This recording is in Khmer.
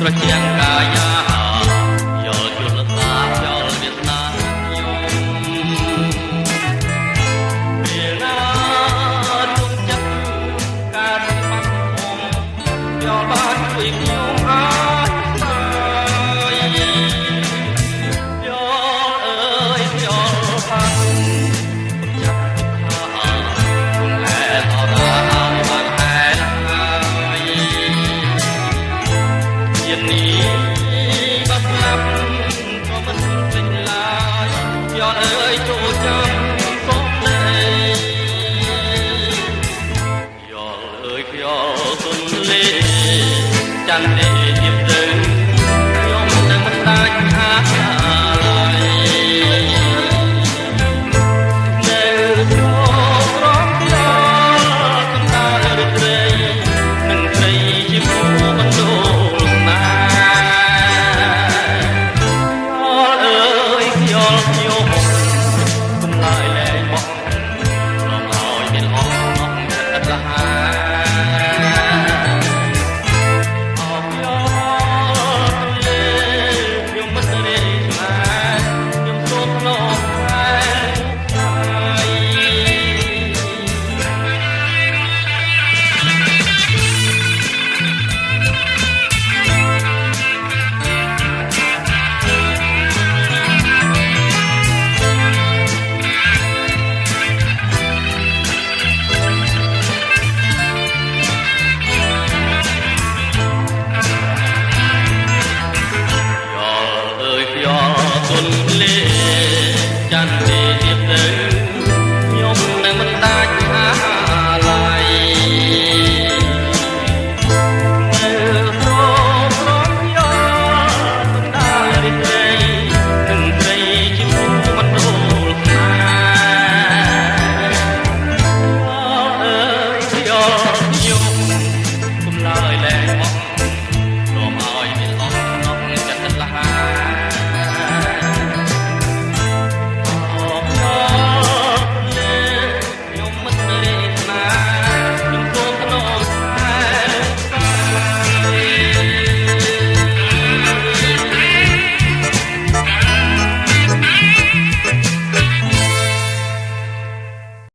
ស្រជាងកាយាយល់យល់តាយល់វាសនាខ្ញុំពេលណាដួងចិត្តការបាត់ហងយល់បានជួយខ្ញុំអាចស្ដាយយល់អើយយល់បានចាប់ថាគុំហេតុអរបានហេតុជានេះបាត់ស្លាប់ក៏មិនពេញឡើយយល់អើយចូលចាំសុំទេយល់អើយយល់ទុនលេច័ន្ទ